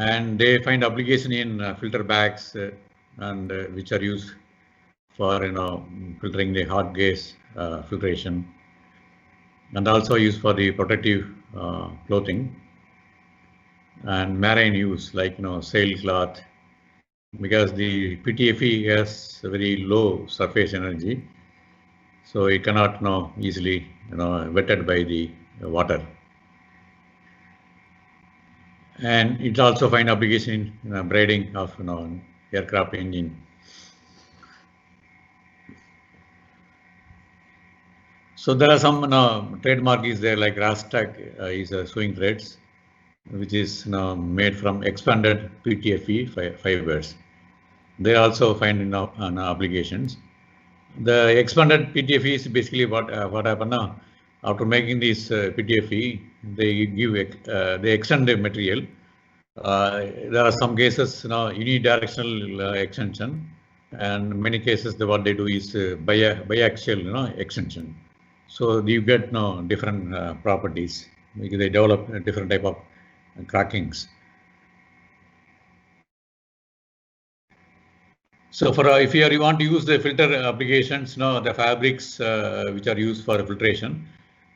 and they find application in filter bags and which are used for filtering the hot gas filtration, and also used for the protective clothing and marine use like sailcloth, because the PTFE has a very low surface energy, so it cannot easily wetted by the water. And it also find application in braiding of aircraft engine. So there are some trademark is there, like Rastec is a sewing threads, which is made from expanded PTFE fibers. They also find applications. The expanded PTFE is basically what happened now. After making this PTFE, they extend the material. There are some cases unidirectional extension, and many cases what they do is biaxial extension. So you get different properties because they develop a different type of crackings. So for if you want to use the filter applications, the fabrics which are used for filtration,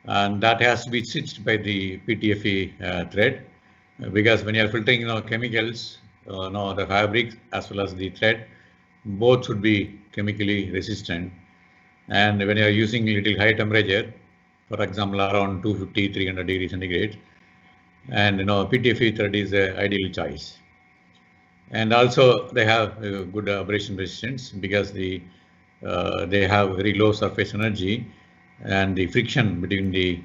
and that has to be stitched by the PTFE thread, because when you are filtering chemicals, the fabric as well as the thread, both should be chemically resistant. And when you are using little high temperature, for example around 250-300 degrees centigrade, and PTFE thread is the ideal choice. And also they have good abrasion resistance because they have very low surface energy, and the friction between the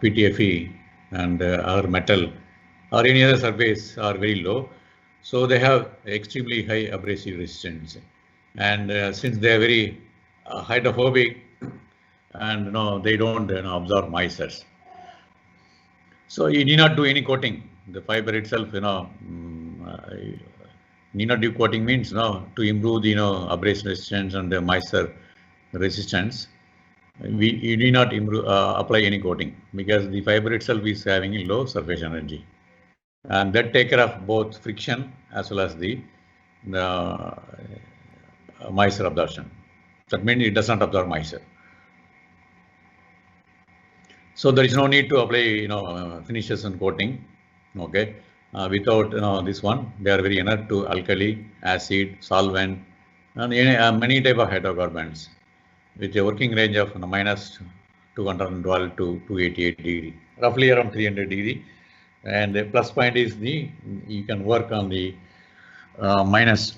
PTFE and other metal or any other surface are very low. So they have extremely high abrasive resistance, and since they are very hydrophobic, and they don't absorb moistures. So you need not do any coating. The fiber itself, need not do coating means to improve the abrasion resistance and the moisture resistance. You need not apply any coating because the fiber itself is having a low surface energy, and that take care of both friction as well as the moisture absorption. That means it does not absorb moisture. So there is no need to apply finishes and coating. Okay, without this one, they are very inert to alkali, acid, solvent, and many type of hydrocarbons with a working range of minus 212 to 288 degree, roughly around 300 degree. And the plus point is you can work on the minus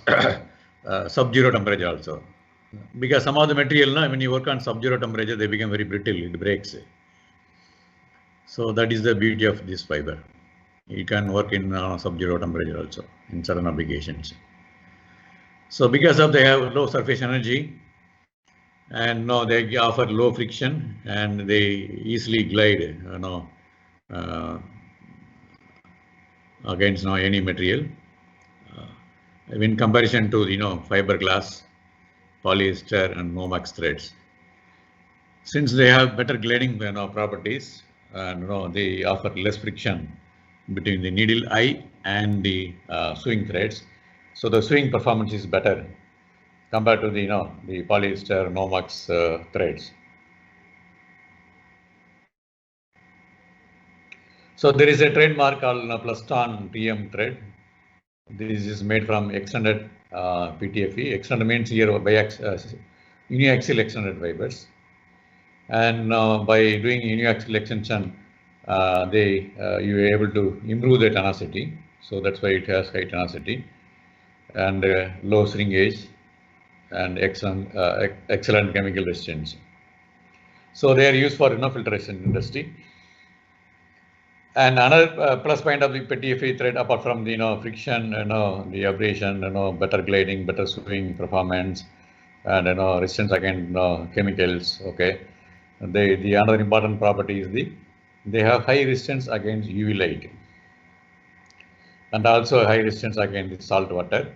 sub-zero temperature also, because some of the material when you work on sub-zero temperature, they become very brittle, it breaks. So that is the beauty of this fiber. You can work in sub-zero temperature also in certain applications. So because of they have low surface energy, and they offer low friction, and they easily glide against any material in comparison to fiberglass, polyester, and Nomex threads. Since they have better gliding properties, and they offer less friction between the needle eye and the sewing threads, so the sewing performance is better compared to the the polyester Nomex threads. So there is a trademark called Plaston TM thread. This is made from extended PTFE. Extended means here uniaxial extended fibers, and by doing uniaxial extension, you are able to improve the tenacity. So that's why it has high tenacity and low shrinkage and excellent chemical resistance. So they are used for filtration industry. And another plus point of the PTFE thread, apart from the friction, the abrasion, better gliding, better sewing performance, and resistance against chemicals. Okay, the another important property is they have high resistance against UV light, and also high resistance against salt water.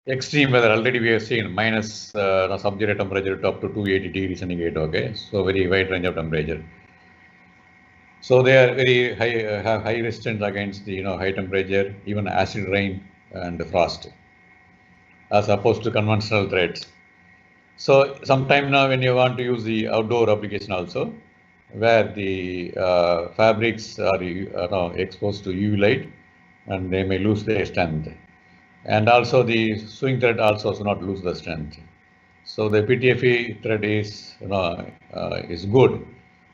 Extreme weather, already we have seen minus sub-zero temperature to up to 280 degrees centigrade. Okay, so very wide range of temperature. So they are very high, have high resistance against the high temperature, even acid rain and frost, as opposed to conventional threads. So sometime now when you want to use the outdoor application also, where the fabrics are exposed to UV light, and they may lose their strength, and also the sewing thread also does not lose the strength. So the PTFE thread is good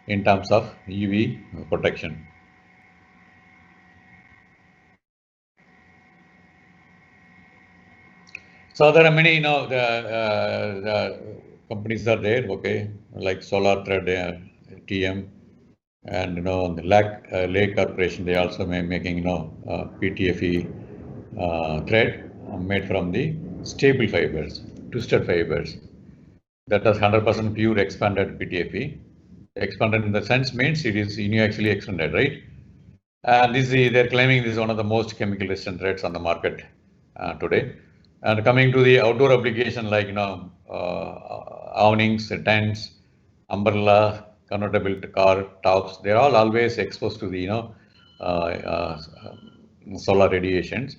in terms of UV protection. So there are many, the companies are there, okay, like Solar Thread, TM, and the Lake Corporation. They also making PTFE thread made from the stable fibers, twisted fibers. That is 100% pure expanded PTFE. Expanded in the sense means it is actually expanded, right? And they're claiming this is one of the most chemical resistant threads on the market today. And coming to the outdoor application like awnings, tents, umbrella, convertible car tops, they're all always exposed to the solar radiations.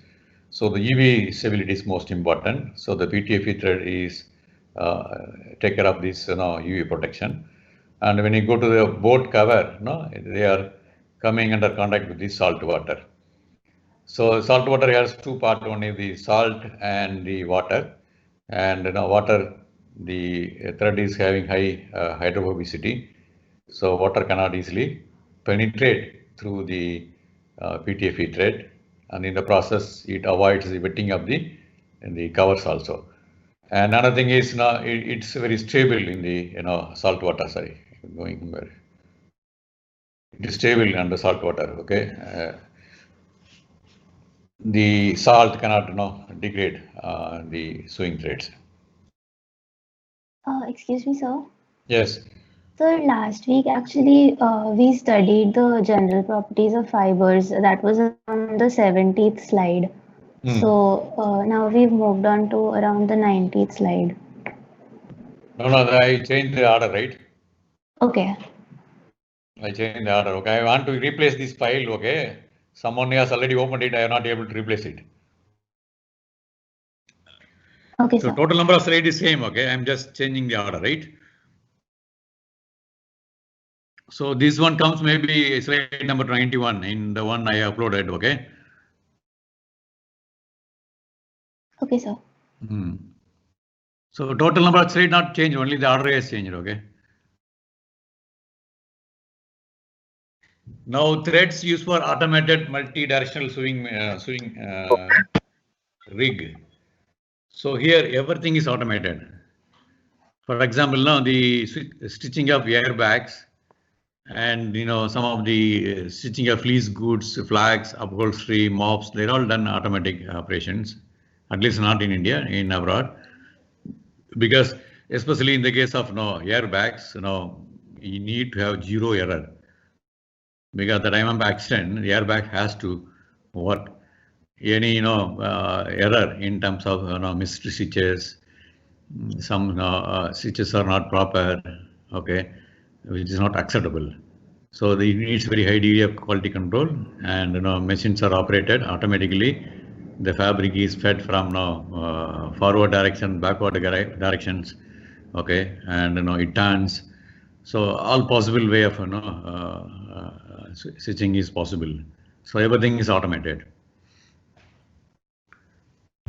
So the UV stability is most important. So the PTFE thread is take care of this UV protection. And when you go to the boat cover, they are coming under contact with the salt water. So salt water has two parts, one is the salt and the water. And water, the thread is having high hydrophobicity. So water cannot easily penetrate through the PTFE thread. And in the process, it avoids the wetting of the covers also. And another thing is it's very stable in the salt water. Sorry, going where it is stable under salt water. Okay, the salt cannot degrade the sewing threads. Excuse me, sir. Yes. So last week actually we studied the general properties of fibers. That was on the 70th slide. So now we've moved on to around the 90th slide. No, I changed the order, right? Okay. I changed the order. Okay, I want to replace this file. Okay, someone has already opened it. I am not able to replace it. Okay, so sir. Total number of slides is same. Okay, I'm just changing the order, right? So this one comes maybe slide number 91 in the one I uploaded. Okay. Okay, sir. So total number of slides not changed, only the order has changed. Okay. Now threads used for automated multi-directional sewing rig. So here everything is automated. For example, now the stitching of airbags and some of the stitching of fleece goods, flags, upholstery, mops, they're all done automatic operations. At least not in India, in abroad, because especially in the case of airbags, you need to have zero error. Because at the time of accident, the airbag has to work. Any error in terms of missed stitches, some stitches are not proper, okay, which is not acceptable. So it needs very high degree of quality control, and machines are operated automatically. The fabric is fed from forward direction, backward directions, okay, and it turns. So all possible way of stitching is possible. So everything is automated.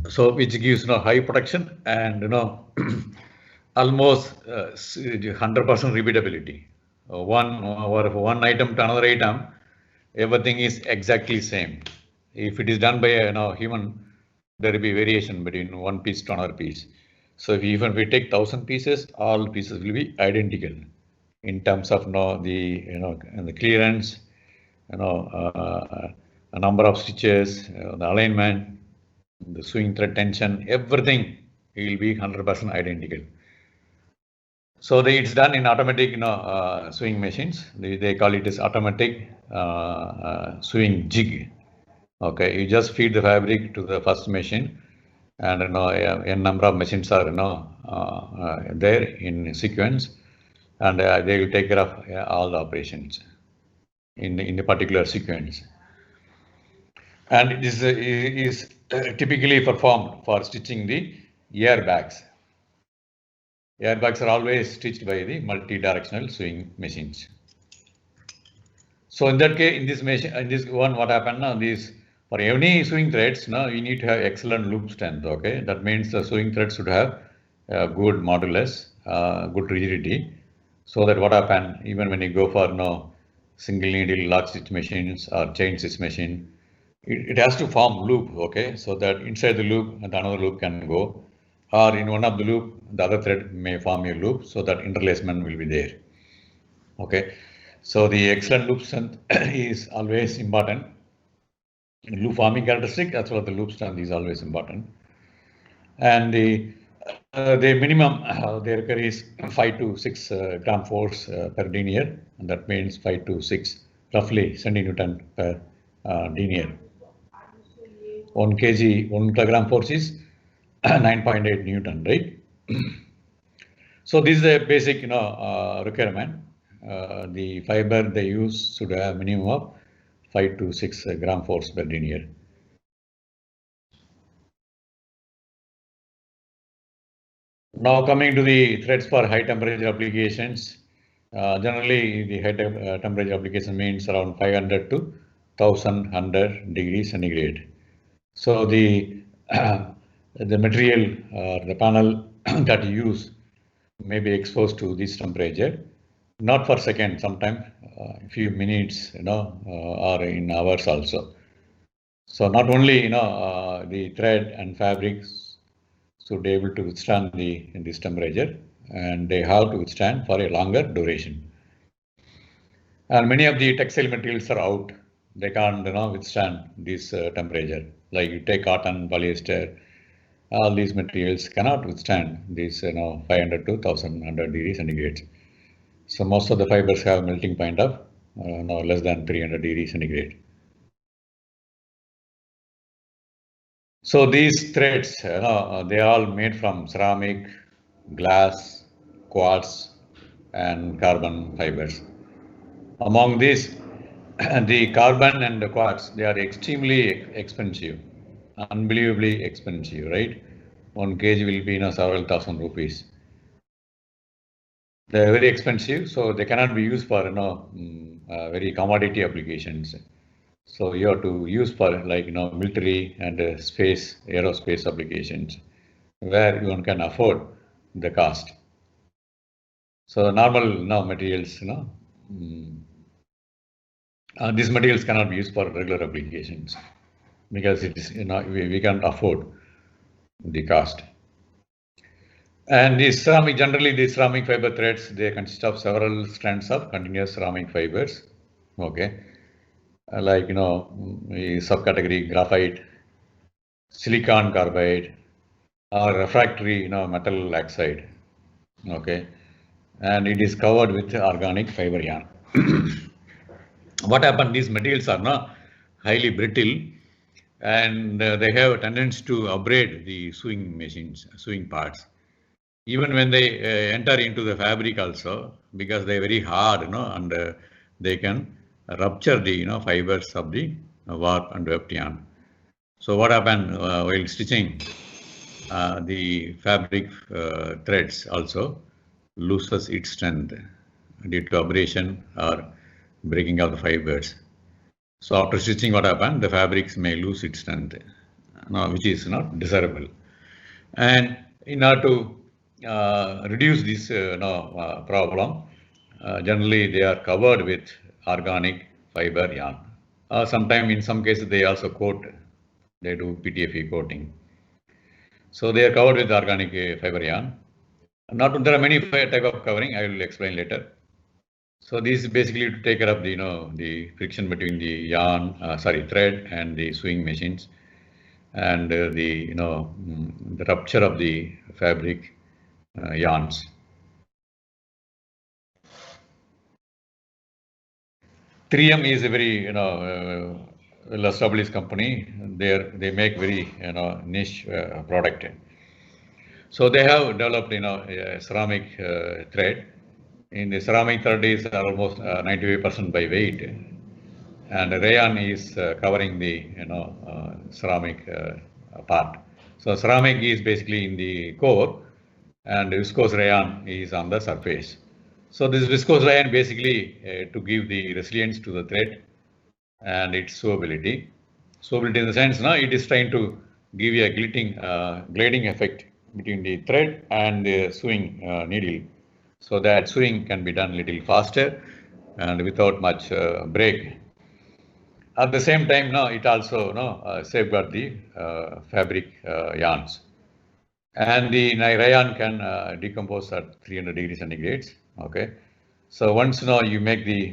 So which gives high protection and almost 100% repeatability. One item to another item, everything is exactly same. If it is done by a human, there will be variation between one piece to another piece. So even if we take 1,000 pieces, all pieces will be identical in terms of the clearance, a number of stitches, the alignment, the sewing thread tension, everything will be 100% identical. So it's done in automatic, sewing machines. They call it as automatic sewing jig. Okay, you just feed the fabric to the first machine, and a number of machines are there in sequence, and they will take care of all the operations. in the particular sequence. And this is typically performed for stitching the airbags. Airbags are always stitched by the multi-directional sewing machines. So in that case, in this machine, in this one, what happened now? These for any sewing threads, now you need to have excellent loop strength. Okay, that means the sewing thread should have good modulus, good rigidity, so that what happened even when you go for single needle lock stitch machines or chain stitch machine, it has to form loop. Okay, so that inside the loop and another loop can go, or in one of the loop the other thread may form a loop, so that interlacement will be there. Okay. So the excellent loop strength is always important. Loop forming characteristic as well as the loop strength is always important. And the minimum they require is 5 to 6 gram force per denier, and that means 5 to 6 roughly centinewton per denier. 1 kg 1 kilogram force is 9.8 Newton, right? So this is a basic requirement. The fiber they use should have minimum of 5 to 6 gram force per denier. Now coming to the threads for high temperature applications. Generally the high temperature application means around 500 to 1100 degrees centigrade. So the material, the panel that you use may be exposed to this temperature. Not for seconds, sometimes a few minutes, or in hours also. So not only the thread and fabrics should be able to withstand this temperature, and they have to withstand for a longer duration. And many of the textile materials are out; they can't withstand this temperature. Like you take cotton, polyester, all these materials cannot withstand this 500 to 1100 degrees centigrade. So most of the fibers have melting point of less than 300 degrees centigrade. So these threads, they are all made from ceramic, glass, quartz, and carbon fibers. Among these, the carbon and the quartz, they are extremely expensive, unbelievably expensive, right? 1 kg will be several thousand rupees. They are very expensive, so they cannot be used for very commodity applications. So you have to use for like military and space, aerospace applications, where one can afford the cost. So normal materials, these materials cannot be used for regular applications because it is we can't afford the cost. And the ceramic, generally the ceramic fiber threads, they consist of several strands of continuous ceramic fibers. Okay, like subcategory graphite, silicon carbide, or refractory metal oxide. Okay, and it is covered with organic fiber yarn. What happened? These materials are not highly brittle, and they have a tendency to abrade the sewing machines, sewing parts. Even when they enter into the fabric also, because they are very hard, and they can rupture the fibers of the warp and weft yarn. So what happened while stitching? The fabric threads also loses its strength due to abrasion or breaking of the fibers. So after stitching, what happened? The fabrics may lose its strength, which is not desirable. And in order to reduce this problem, generally they are covered with organic fiber yarn. Sometimes in some cases they also coat, they do PTFE coating. So they are covered with organic fiber yarn. There are many type of covering, I will explain later. So this is basically to take care of the the friction between the yarn, thread and the sewing machines, and the rupture of the fabric yarns. 3M is a very well-established company. They make very niche product. So they have developed a ceramic thread. In the ceramic thread is almost 95% by weight, and rayon is covering the ceramic part. So ceramic is basically in the core, and viscose rayon is on the surface. So this viscose rayon basically to give the resilience to the thread and its sewability. Sewability in the sense now it is trying to give you a gliding effect between the thread and the sewing needle, so that sewing can be done a little faster and without much break. At the same time, now it also safeguard the fabric yarns. And the rayon can decompose at 300 degrees centigrade. Okay, so once you make the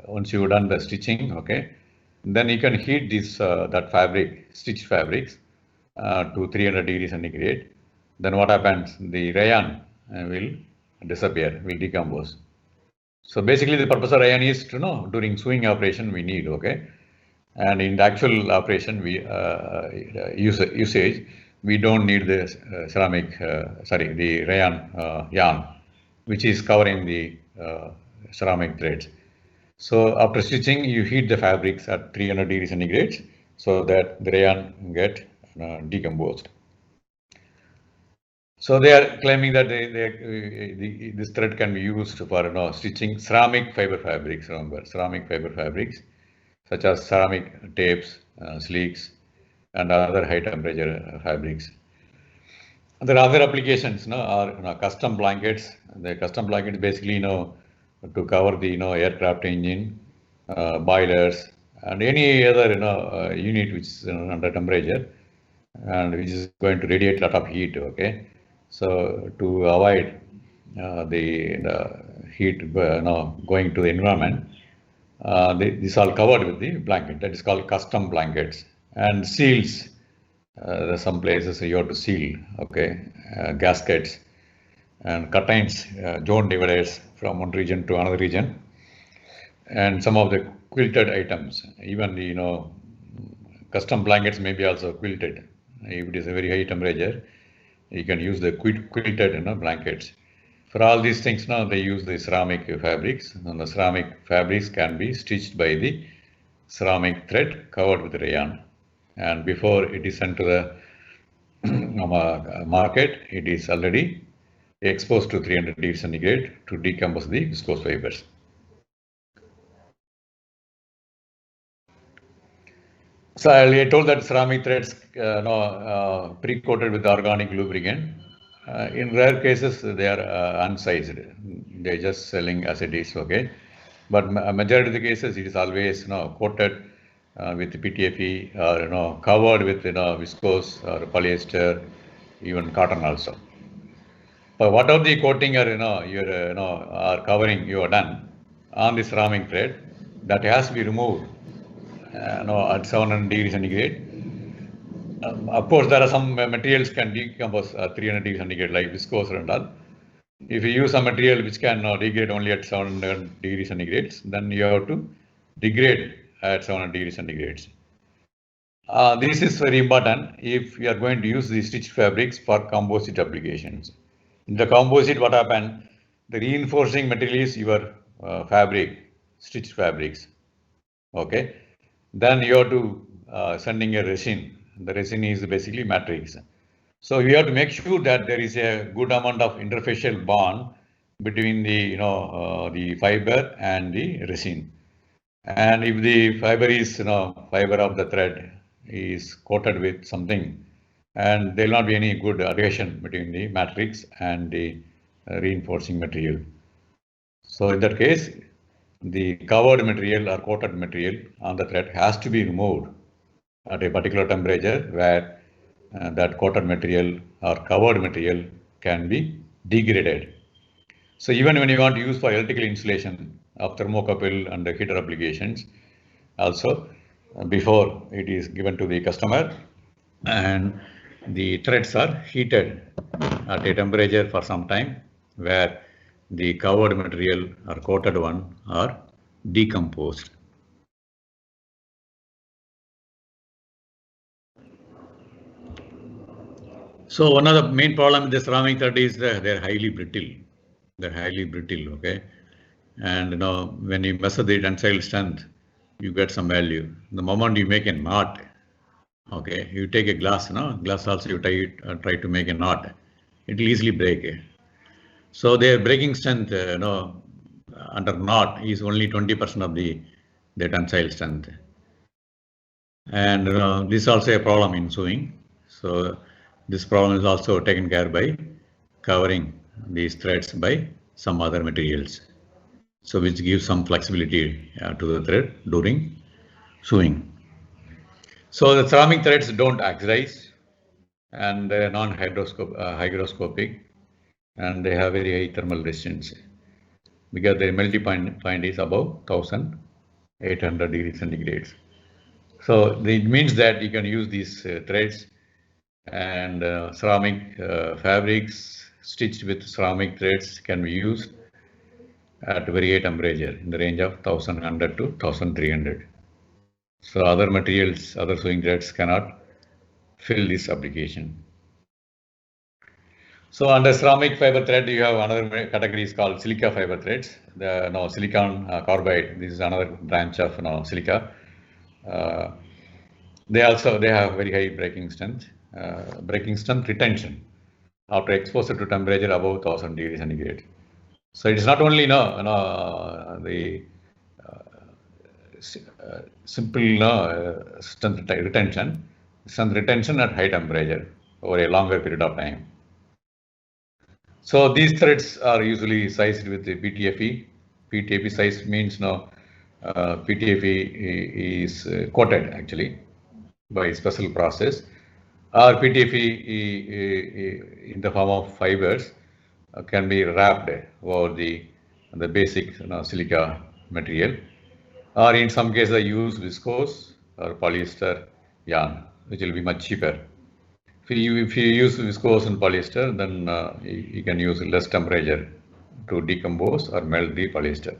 once you've done the stitching, okay, then you can heat this that fabric, stitched fabrics, to 300 degrees centigrade. Then what happens? The rayon will disappear, will decompose. So basically, the purpose of rayon is to know during sewing operation we need, okay, and in the actual operation we usage we don't need the the rayon yarn, which is covering the ceramic threads. So after stitching, you heat the fabrics at 300 degrees centigrade so that the rayon get decomposed. So they are claiming that this thread can be used for stitching ceramic fiber fabrics. Remember, ceramic fiber fabrics such as ceramic tapes, sleeves, and other high temperature fabrics. There are other applications, are custom blankets. The custom blankets basically, to cover the aircraft engine, boilers, and any other unit which is under temperature and which is going to radiate a lot of heat. Okay, so to avoid the heat going to the environment, these are covered with the blanket. That is called custom blankets. And seals. There are some places you have to seal. Okay, gaskets and curtains, zone dividers from one region to another region, and some of the quilted items. Even the custom blankets may be also quilted. If it is a very high temperature, you can use the quilted blankets. For all these things now they use the ceramic fabrics, and the ceramic fabrics can be stitched by the ceramic thread covered with rayon. And before it is sent to the market, it is already exposed to 300 degrees centigrade to decompose the viscose fibers. So I told that ceramic threads pre-coated with organic lubricant. In rare cases, they are unsized. They're just selling as it is, okay. But majority of the cases, it is always coated with PTFE or covered with viscose or polyester, even cotton also. But whatever the coating or are covering you are done on the ceramic thread, that has to be removed at 700 degrees centigrade. Of course, there are some materials can decompose at 300 degrees centigrade, like viscose and all. If you use some material which can degrade only at 700 degrees centigrade, then you have to degrade at 700 degrees centigrade. This is very important if you are going to use the stitched fabrics for composite applications. In the composite, what happens? The reinforcing material is your fabric, stitched fabrics. Okay. Then you have to sending a resin. The resin is basically matrix. So you have to make sure that there is a good amount of interfacial bond between the the fiber and the resin. And if the fiber is fiber of the thread is coated with something, and there will not be any good adhesion between the matrix and the reinforcing material. So in that case, the covered material or coated material on the thread has to be removed at a particular temperature where that coated material or covered material can be degraded. So even when you want to use for electrical insulation of thermocouple and the heater applications, also before it is given to the customer, and the threads are heated at a temperature for some time where the covered material or coated one are decomposed. So one of the main problem with the ceramic thread is that they're highly brittle. They're highly brittle, okay. and when you measure the tensile strength, you get some value. The moment you make a knot, okay, you take a glass, glass also you try to make a knot, it will easily break. So their breaking strength, under knot is only 20% of the tensile strength. And this is also a problem in sewing. So this problem is also taken care by covering these threads by some other materials. So which gives some flexibility to the thread during sewing. So the ceramic threads don't oxidize and they are non-hygroscopic and they have very high thermal resistance because their melting point is above 1800 degrees centigrade. So it means that you can use these threads and ceramic fabrics stitched with ceramic threads can be used at very high temperature in the range of 1100 to 1300. So other materials, other sewing threads cannot fill this application. So under ceramic fiber thread, you have another category is called silica fiber threads. The silicon carbide. This is another branch of silica. They have very high breaking strength retention after exposure to temperature above 1000 degrees centigrade. So it is not only the simple strength retention at high temperature over a longer period of time. So these threads are usually sized with the PTFE. PTFE size means PTFE is coated actually by a special process, or PTFE in the form of fibers can be wrapped over the basic silica material, or in some cases I use viscose or polyester yarn, which will be much cheaper. If you use viscose and polyester, then you can use less temperature to decompose or melt the polyester,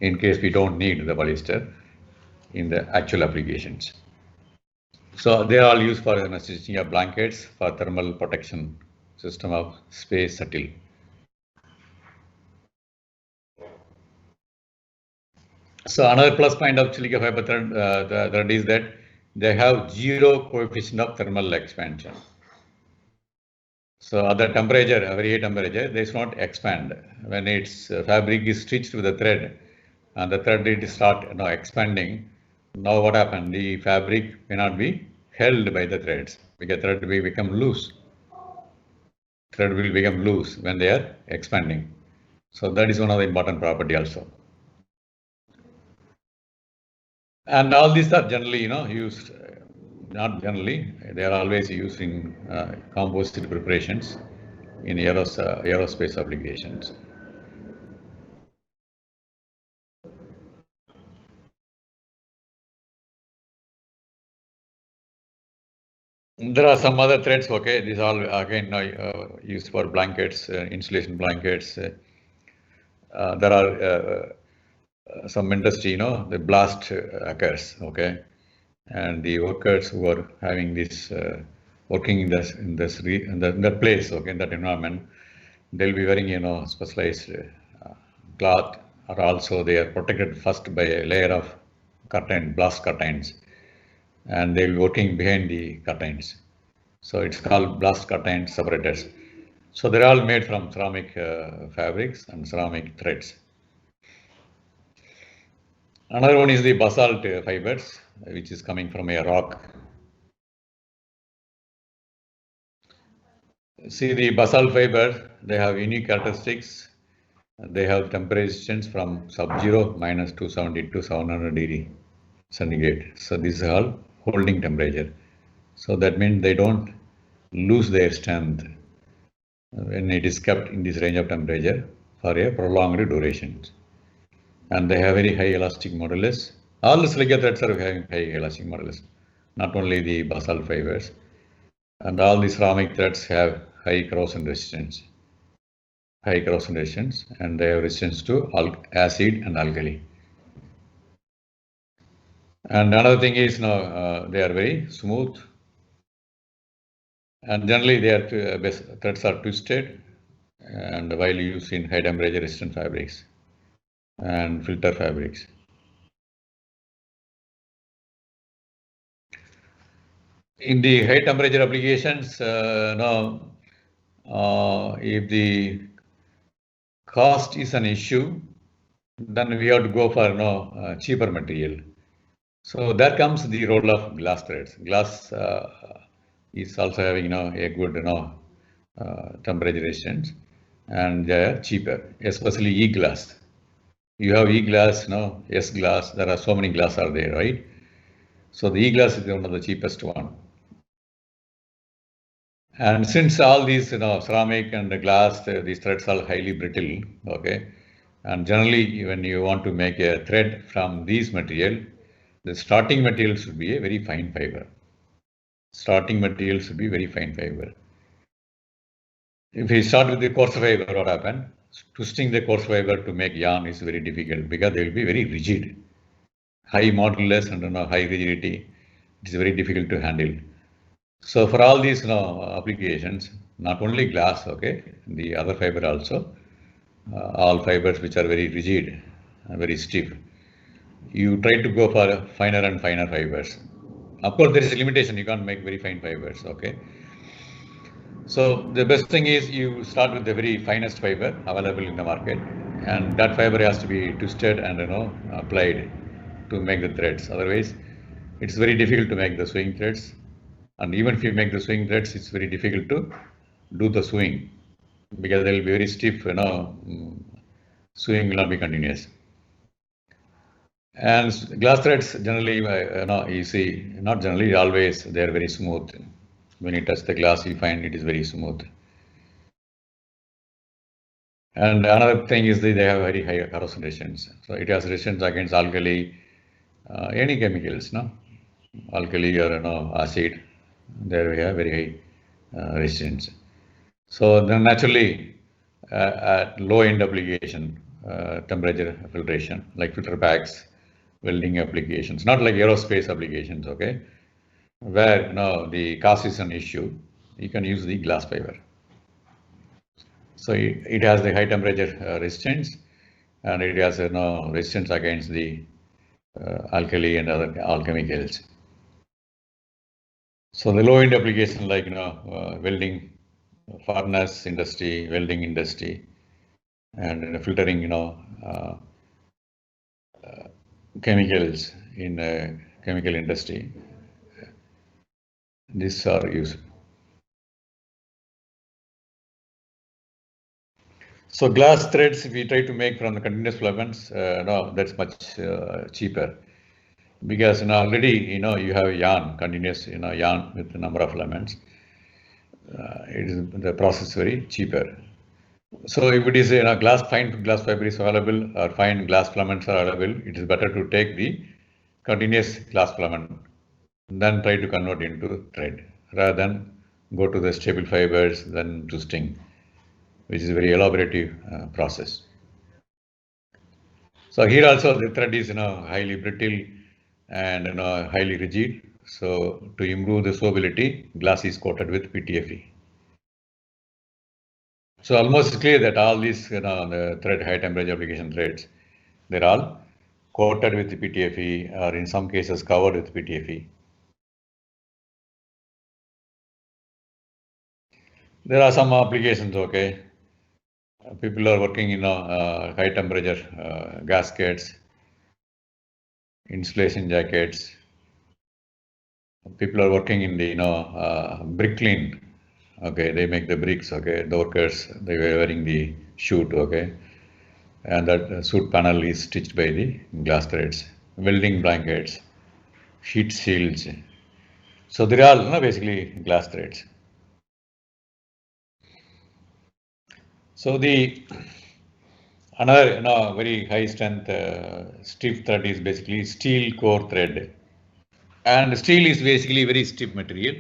in case we don't need the polyester in the actual applications. So they are all used for stitching of blankets for thermal protection system of space shuttle. So another plus point of silica fiber thread is that they have zero coefficient of thermal expansion. So at the temperature, very high temperature, they should not expand. When its fabric is stitched with the thread, and the thread it start expanding. Now what happened? The fabric may not be held by the threads because thread will become loose. Thread will become loose when they are expanding. So that is one of the important property also. And all these are generally, used. Not generally, they are always used in composite preparations in aerospace applications. There are some other threads. Okay, these are all again used for blankets, insulation blankets. There are some industry, the blast occurs. Okay, and the workers who are having this working in that place, okay, in that environment, they'll be wearing specialized cloth, or also they are protected first by a layer of blast curtains, and they'll be working behind the curtains. So it's called blast curtain separators. So they're all made from ceramic fabrics and ceramic threads. Another one is the basalt fibers, which is coming from a rock. See, the basalt fiber, they have unique characteristics. They have temperature resistance from sub-zero minus 270 to 700 degree centigrade. So this is all holding temperature. So that means they don't lose their strength when it is kept in this range of temperature for a prolonged duration. And they have very high elastic modulus. All the silica threads are having high elastic modulus, not only the basalt fibers. And all the ceramic threads have high corrosion resistance, and they have resistance to acid and alkali. And another thing is they are very smooth, and generally their threads are twisted, and while used in high temperature resistant fabrics. and filter fabrics. In the high temperature applications, if the cost is an issue, then we have to go for cheaper material. So there comes the role of glass threads. Glass is also having a good temperature resistance, and they are cheaper, especially E-glass. You have E-glass, S-glass. There are so many glass are there, right? So the E-glass is one of the cheapest one. And since all these, ceramic and the glass, these threads are highly brittle, okay. And generally, when you want to make a thread from these material, the starting material should be a very fine fiber. Starting material should be very fine fiber. If we start with the coarse fiber, what happens? Twisting the coarse fiber to make yarn is very difficult because they will be very rigid. High modulus and high rigidity, it is very difficult to handle. So for all these applications, not only glass, okay, the other fiber also, all fibers which are very rigid, very stiff, you try to go for finer and finer fibers. Of course, there is a limitation. You can't make very fine fibers, okay. So the best thing is you start with the very finest fiber available in the market, and that fiber has to be twisted and applied to make the threads. Otherwise, it's very difficult to make the sewing threads. And even if you make the sewing threads, it's very difficult to do the sewing because they will be very stiff, sewing will not be continuous. And glass threads generally, you see, not generally, always they are very smooth. When you touch the glass, you find it is very smooth. And another thing is they have very high corrosion resistance. So it has resistance against alkali, any chemicals, alkali or acid. There we have very high resistance. So then naturally, at low end application, temperature filtration, like filter packs, welding applications, not like aerospace applications, okay, where the cost is an issue, you can use the glass fiber. So it has the high temperature resistance, and it has resistance against the alkali and all chemicals. So the low end application like welding, furnace industry, welding industry, and filtering chemicals in chemical industry, these are used. So glass threads we try to make from the continuous filaments, that's much cheaper because already you have yarn, continuous yarn with the number of filaments. It is the process very cheaper. So if it is fine glass fiber is available or fine glass filaments are available, it is better to take the continuous glass filament then try to convert into thread rather than go to the stable fibers then twisting, which is a very elaborative process. So here also the thread is highly brittle and highly rigid. So to improve the sewability, glass is coated with PTFE. So almost clear that all these the thread high temperature application threads, they're all coated with PTFE or in some cases covered with PTFE. There are some applications, okay. People are working in high temperature gaskets, insulation jackets. People are working in the bricklin. Okay, they make the bricks. Okay, the workers they were wearing the suit. Okay, and that suit panel is stitched by the glass threads. Welding blankets, heat shields. So they are all basically glass threads. So the another very high strength stiff thread is basically steel core thread, and steel is basically very stiff material,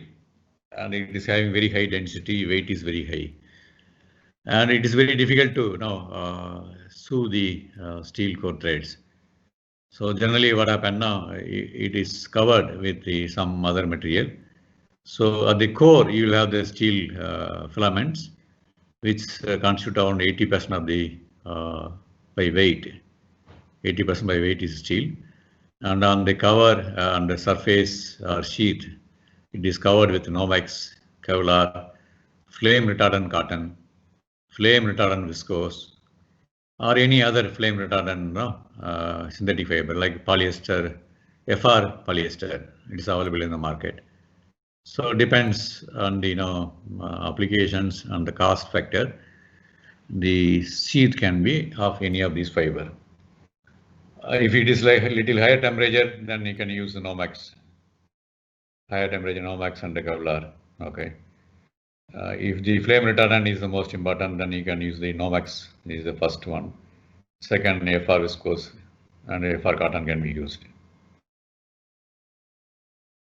and it is having very high density. Weight is very high, and it is very difficult to sew the steel core threads. So generally, what happens now? It is covered with some other material. So at the core, you will have the steel filaments, which constitute around 80% of the by weight. 80% by weight is steel. And on the cover, on the surface or sheet, it is covered with Nomex, Kevlar, flame retardant cotton, flame retardant viscose, or any other flame retardant synthetic fiber like polyester, FR polyester. It is available in the market. So it depends on the applications and the cost factor. The sheet can be of any of these fiber. If it is like a little higher temperature, then you can use the Nomex. Higher temperature Nomex and the Kevlar. Okay. If the flame retardant is the most important, then you can use the Nomex. This is the first one. Second, FR viscose and FR cotton can be used.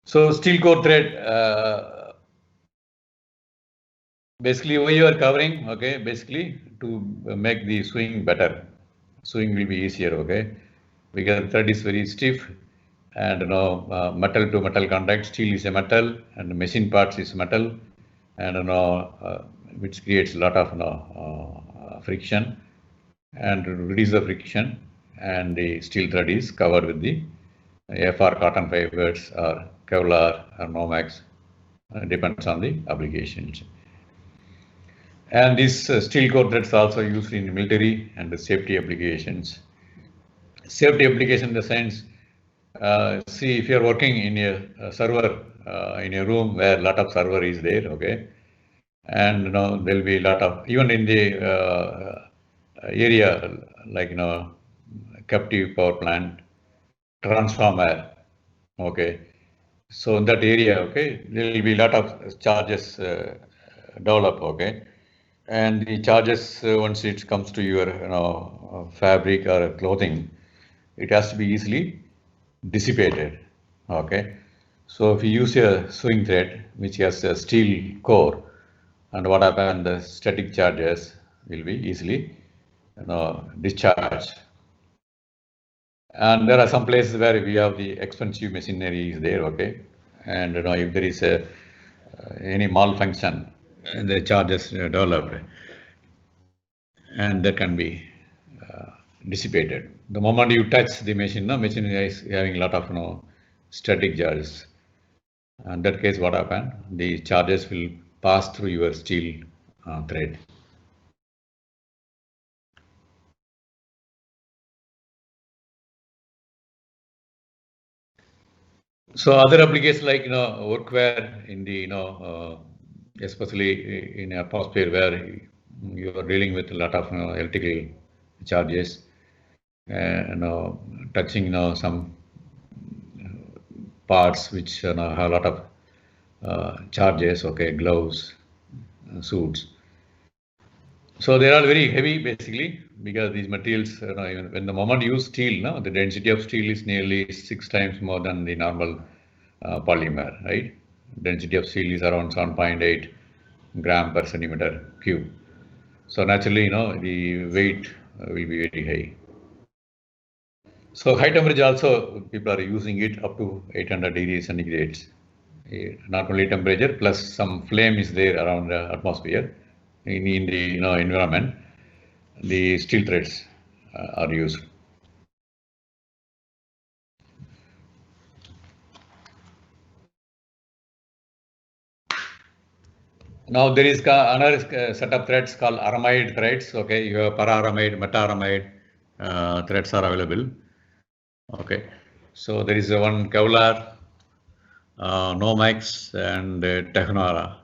So steel core thread, basically why you are covering, okay, basically to make the sewing better. Sewing will be easier, okay, because the thread is very stiff and metal to metal contact. Steel is a metal and the machine parts is metal, and which creates a lot of friction, and to reduce the friction, and the steel thread is covered with the FR cotton fibers or Kevlar or Nomex, depends on the applications. And this steel core threads are also used in military and the safety applications. Safety application in the sense, see, if you are working in a server in a room where a lot of server is there, okay, and there will be a lot of, even in the area like captive power plant, transformer, okay, so in that area, okay, there will be a lot of charges develop, okay, and the charges once it comes to your fabric or clothing, it has to be easily dissipated, okay. So if you use a sewing thread which has a steel core, and what happens, the static charges will be easily discharged. And there are some places where we have the expensive machinery is there, okay, and if there is any malfunction, the charges developed, and that can be dissipated. The moment you touch the machine, machine is having a lot of static charges. In that case, what happens? The charges will pass through your steel thread. So other applications like workwear in the especially in atmosphere where you are dealing with a lot of electrical charges, touching some parts which have a lot of charges, okay, gloves, suits. So they are very heavy basically because these materials, when the moment you use steel, the density of steel is nearly 6 times more than the normal polymer, right? Density of steel is around 7.8 gram per centimeter cube. So naturally, the weight will be very high. So high temperature also, people are using it up to 800 degrees centigrade. Not only temperature, plus some flame is there around the atmosphere. In the environment, the steel threads are used. Now there is another set of threads called aramide threads. Okay, you have para-aramide, meta-aramide threads are available. Okay, so there is one Kevlar, Nomex, and Technora.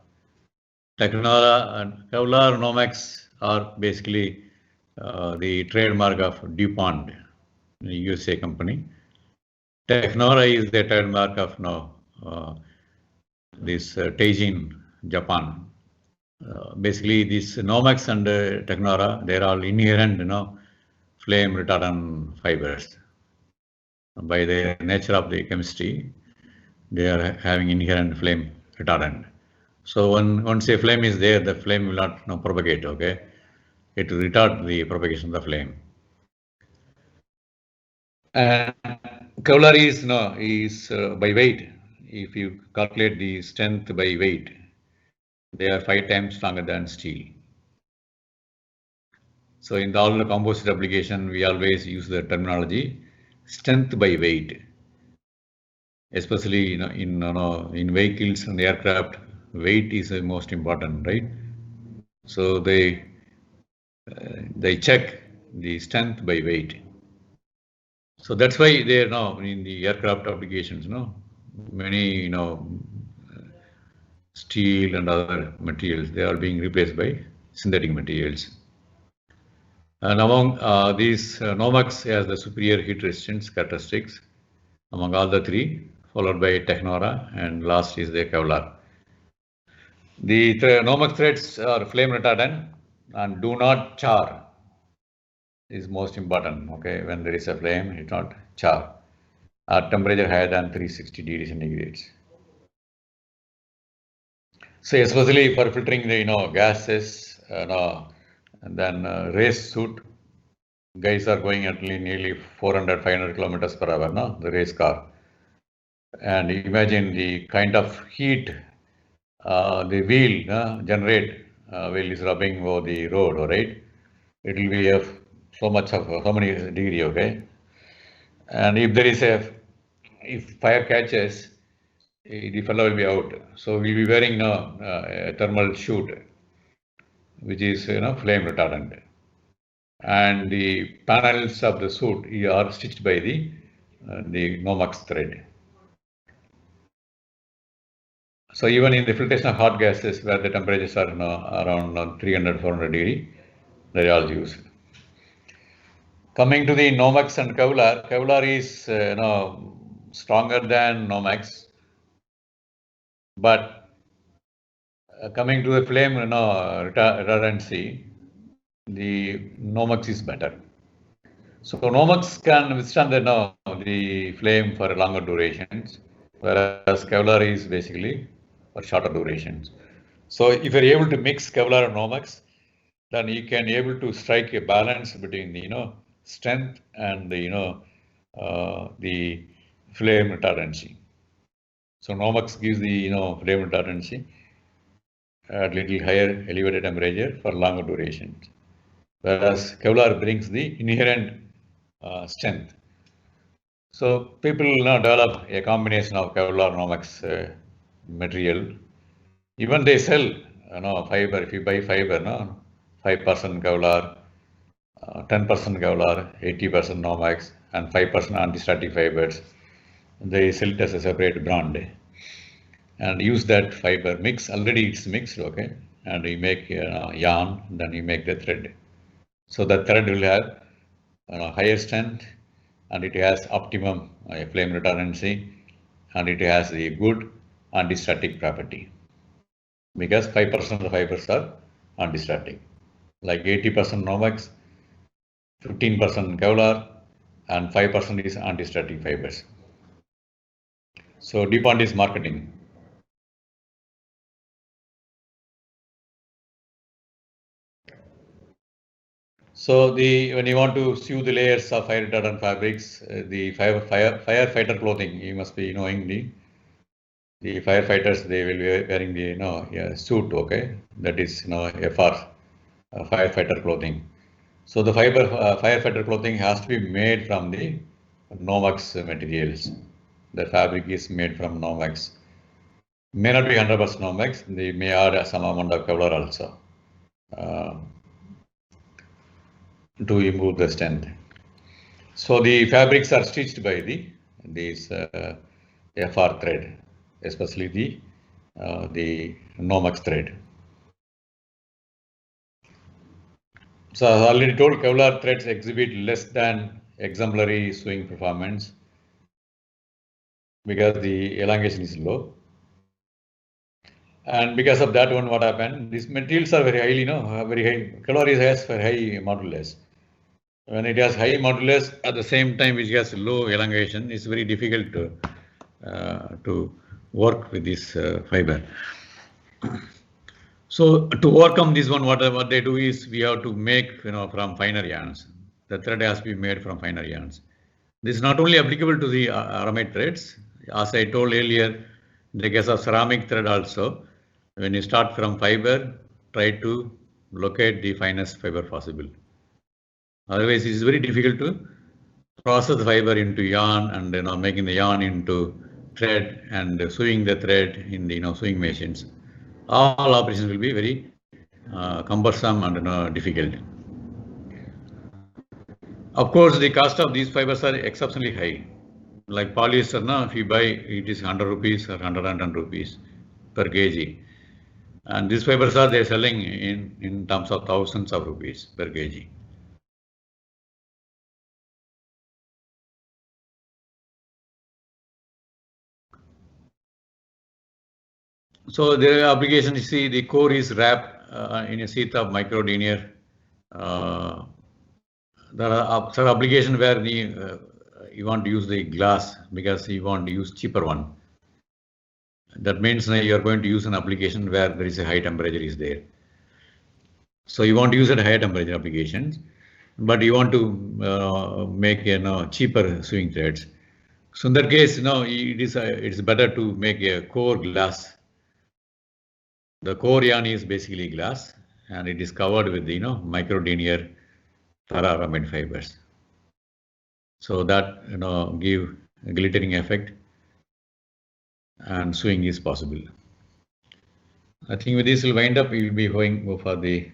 Technora and Kevlar, Nomex are basically the trademark of DuPont, the USA company. Technora is the trademark of this Teijin, Japan. Basically, this Nomex and Technora, they are all inherent, flame retardant fibers. By the nature of the chemistry, they are having inherent flame retardant. So once a flame is there, the flame will not propagate, okay? It will retard the propagation of the flame. And Kevlar is by weight. If you calculate the strength by weight, they are 5 times stronger than steel. So in all the composite application, we always use the terminology strength by weight, especially in vehicles and aircraft. Weight is the most important, right? So they check the strength by weight. So that's why they are now in the aircraft applications, many steel and other materials, they are being replaced by synthetic materials. And among these, Nomex has the superior heat resistance characteristics among all the three, followed by Technora, and last is the Kevlar. The Nomex threads are flame retardant and do not char. Is most important. Okay, when there is a flame, it not char at temperature higher than 360 degrees centigrade. So especially for filtering the gases, and then race suit, guys are going at nearly 400-500 kilometers per hour, the race car. And imagine the kind of heat the wheel generate wheel is rubbing over the road, right? It will be so many degree, okay? And if there is if fire catches, the fellow will be out. So we'll be wearing a thermal chute, which is flame retardant. And the panels of the suit are stitched by the Nomex thread. So even in the filtration of hot gases where the temperatures are around 300-400 degree, they are all used. Coming to the Nomex and Kevlar, Kevlar is stronger than Nomex, but coming to the flame retardancy, the Nomex is better. So Nomex can withstand the flame for longer durations, whereas Kevlar is basically for shorter durations. So if you're able to mix Kevlar and Nomex, then you can able to strike a balance between the strength and the flame retardancy. So Nomex gives the flame retardancy at little higher elevated temperature for longer durations, whereas Kevlar brings the inherent strength. So people develop a combination of Kevlar Nomex material. Even they sell fiber. If you buy fiber, 5% Kevlar, 10% Kevlar, 80% Nomex, and 5% anti-static fibers. They sell it as a separate brand and use that fiber mix. Already it's mixed, okay, and you make yarn, then you make the thread. So the thread will have higher strength, and it has optimum flame retardancy, and it has the good anti-static property, because 5% of the fibers are anti-static, like 80% Nomex, 15% Kevlar, and 5% is anti-static fibers. So DuPont is marketing. So when you want to sew the layers of fire retardant fabrics, the firefighter clothing, you must be knowing the firefighters, they will be wearing the suit, okay, that is FR, firefighter clothing. So the firefighter clothing has to be made from the Nomex materials. The fabric is made from Nomex. May not be 100% Nomex. They may add some amount of Kevlar also to improve the strength. So the fabrics are stitched by these FR thread, especially the Nomex thread. So I already told, Kevlar threads exhibit less than exemplary sewing performance because the elongation is low. And because of that one, what happened? These materials are very highly, very high. Kevlar has very high modulus. When it has high modulus at the same time which has low elongation, it's very difficult to work with this fiber. So to overcome this one, what they do is we have to make from finer yarns. The thread has to be made from finer yarns. This is not only applicable to the aramid threads. As I told earlier, in the case of ceramic thread also, when you start from fiber, try to locate the finest fiber possible. Otherwise, it is very difficult to process the fiber into yarn and making the yarn into thread and sewing the thread in the sewing machines. All operations will be very cumbersome and difficult. Of course, the cost of these fibers are exceptionally high. Like polyester, now if you buy, it is 100 rupees or 110 rupees per kg. And these fibers are they're selling in terms of thousands of rupees per kg. So the application, you see, the core is wrapped in a sheath of micro denier. There are some applications where you want to use the glass because you want to use cheaper one. That means you are going to use an application where there is a high temperature is there. So you want to use it higher temperature applications, but you want to make cheaper sewing threads. So in that case, it's better to make a core glass. The core yarn is basically glass, and it is covered with the micro denier para-aramid fibers. So that give a glittering effect, and sewing is possible. I think with this will wind up. We will be going for the